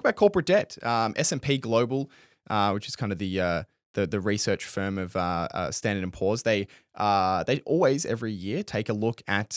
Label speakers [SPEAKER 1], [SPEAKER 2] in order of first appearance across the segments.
[SPEAKER 1] about corporate debt. S&P Global, which is kind of the research firm of Standard & Poor's, they always every year take a look at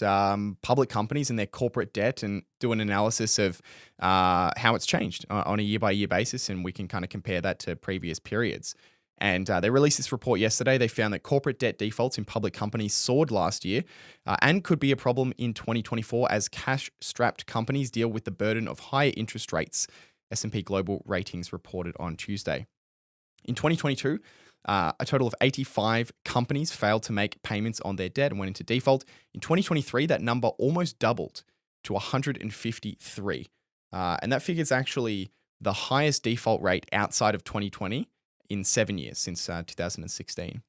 [SPEAKER 1] public companies and their corporate debt and do an analysis of how it's changed on a year-by-year basis, and we can kind of compare that to previous periods. And they released this report yesterday. They found that corporate debt defaults in public companies soared last year and could be a problem in 2024 as cash-strapped companies deal with the burden of higher interest rates, S&P Global Ratings reported on Tuesday. In 2022, a total of 85 companies failed to make payments on their debt and went into default. In 2023, that number almost doubled to 153. And that figure is actually the highest default rate outside of 2020 in 7 years, since 2016.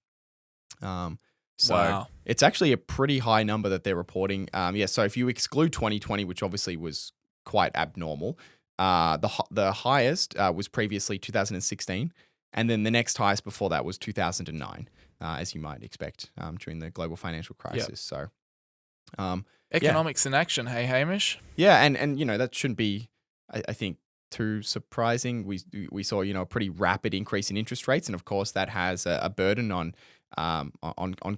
[SPEAKER 2] Wow.
[SPEAKER 1] It's actually a pretty high number that they're reporting. So if you exclude 2020, which obviously was quite abnormal, the highest was previously 2016. And then the next highest before that was 2009, as you might expect during the global financial crisis.
[SPEAKER 2] Yep.
[SPEAKER 1] So,
[SPEAKER 2] economics in action, hey Hamish?
[SPEAKER 1] Yeah, and that shouldn't be, I think, too surprising. We saw a pretty rapid increase in interest rates, and of course that has a burden on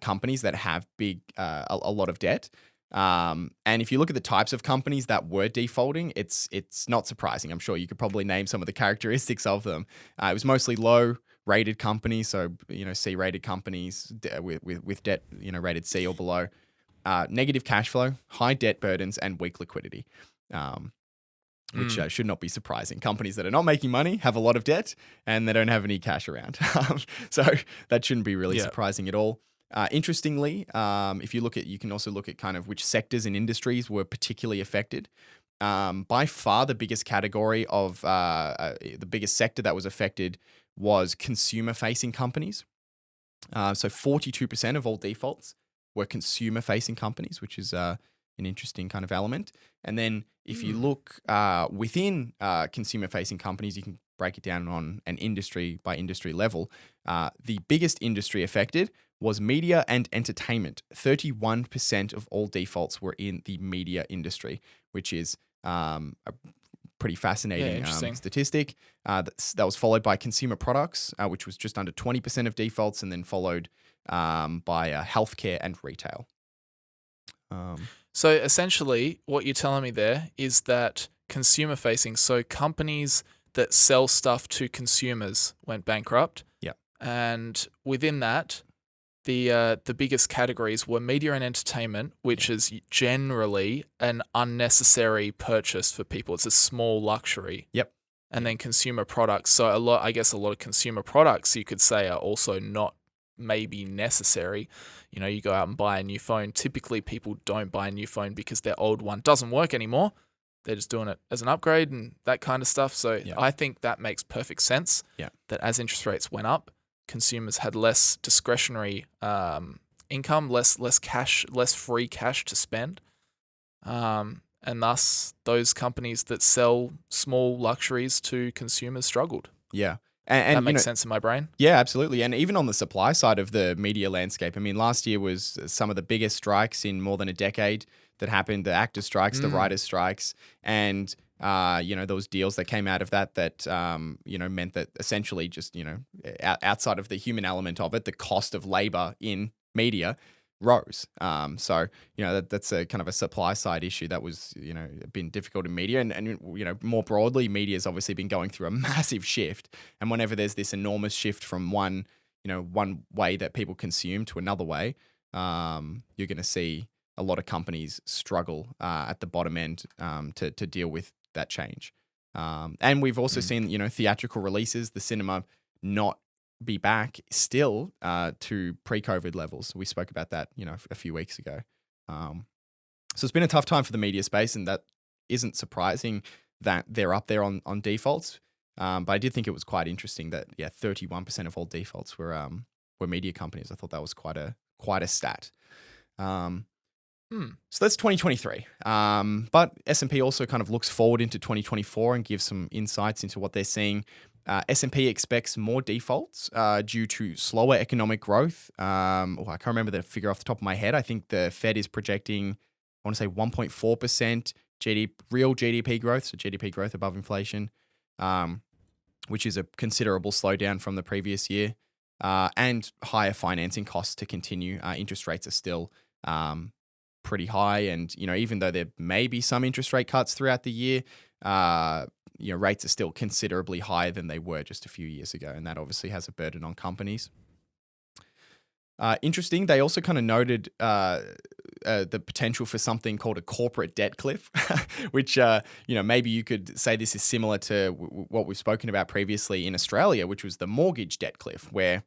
[SPEAKER 1] companies that have a lot of debt. And if you look at the types of companies that were defaulting, it's not surprising. I'm sure you could probably name some of the characteristics of them. It was mostly low-rated companies, so C-rated companies with debt rated C or below. Negative cash flow, high debt burdens, and weak liquidity. Which should not be surprising. Companies that are not making money have a lot of debt and they don't have any cash around. So that shouldn't be really surprising at all. Interestingly, if you can also look at kind of which sectors and industries were particularly affected. By far, the biggest category of the biggest sector that was affected was consumer-facing companies. So 42% of all defaults were consumer-facing companies, which is an interesting kind of element. And then if you look within consumer-facing companies, you can break it down on an industry-by-industry level. The biggest industry affected was media and entertainment. 31% of all defaults were in the media industry, which is a pretty fascinating statistic. That was followed by consumer products, which was just under 20% of defaults, and then followed by healthcare and retail.
[SPEAKER 2] So essentially, what you're telling me there is that consumer-facing, so companies that sell stuff to consumers went bankrupt.
[SPEAKER 1] Yeah.
[SPEAKER 2] And within that, the biggest categories were media and entertainment, which is generally an unnecessary purchase for people. It's a small luxury.
[SPEAKER 1] Yep.
[SPEAKER 2] And then consumer products. So a lot of consumer products you could say are also not maybe necessary. You go out and buy a new phone. Typically, people don't buy a new phone because their old one doesn't work anymore. They're just doing it as an upgrade and that kind of stuff. So I think that makes perfect sense.
[SPEAKER 1] Yeah. That
[SPEAKER 2] as interest rates went up, consumers had less discretionary income, less cash, less free cash to spend. And thus, those companies that sell small luxuries to consumers struggled.
[SPEAKER 1] Yeah.
[SPEAKER 2] And that makes sense in my brain.
[SPEAKER 1] Yeah, absolutely. And even on the supply side of the media landscape, I mean, last year was some of the biggest strikes in more than a decade that happened, the actors' strikes, the writers' strikes. And, those deals that came out of that meant that essentially just, outside of the human element of it, the cost of labor in media rose. So that's a kind of a supply side issue that was, been difficult in media. And more broadly, media has obviously been going through a massive shift. And whenever there's this enormous shift from one way that people consume to another way, you're going to see a lot of companies struggle at the bottom end to deal with that change. And we've also seen, theatrical releases, the cinema not be back still to pre-COVID levels. We spoke about that, a few weeks ago. So it's been a tough time for the media space, and that isn't surprising that they're up there on defaults. But I did think it was quite interesting that 31% of all defaults were media companies. I thought that was quite a stat. So that's 2023. But S&P also kind of looks forward into 2024 and gives some insights into what they're seeing. S&P expects more defaults due to slower economic growth. I can't remember the figure off the top of my head. I think the Fed is projecting, I want to say 1.4% real GDP growth, so GDP growth above inflation. which is a considerable slowdown from the previous year, and higher financing costs to continue. Interest rates are still pretty high, and even though there may be some interest rate cuts throughout the year, rates are still considerably higher than they were just a few years ago, and that obviously has a burden on companies. Interesting, they also kind of noted the potential for something called a corporate debt cliff, which, maybe you could say this is similar to what we've spoken about previously in Australia, which was the mortgage debt cliff, where,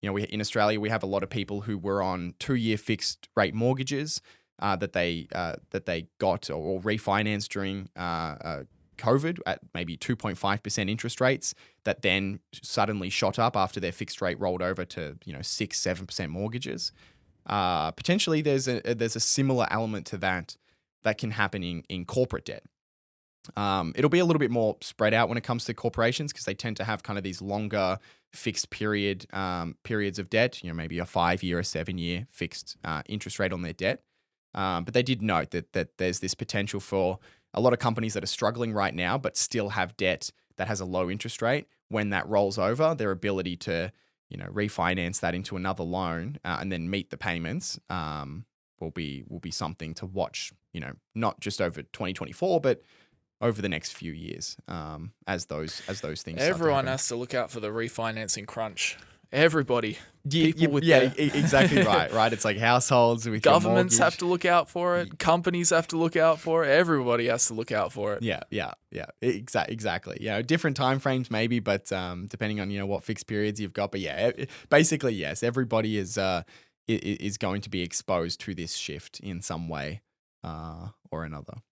[SPEAKER 1] in Australia, we have a lot of people who were on 2-year fixed rate mortgages that they got or refinanced during COVID at maybe 2.5% interest rates that then suddenly shot up after their fixed rate rolled over to 6-7% mortgages. Potentially, there's a similar element to that can happen in corporate debt. It'll be a little bit more spread out when it comes to corporations because they tend to have kind of these longer fixed periods of debt. Maybe a 5-year or 7-year fixed interest rate on their debt. But they did note that there's this potential for a lot of companies that are struggling right now, but still have debt that has a low interest rate. When that rolls over, their ability to, refinance that into another loan and then meet the payments will be something to watch. Not just over 2024, but over the next few years as those things.
[SPEAKER 2] Everyone has to look out for the refinancing crunch. Everybody.
[SPEAKER 1] Exactly right. It's like households with
[SPEAKER 2] governments have to look out for it. Companies have to look out for it. Everybody has to look out for it.
[SPEAKER 1] Yeah. Exactly. Different time frames maybe, but depending on what fixed periods you've got. But basically yes, everybody is going to be exposed to this shift in some way or another.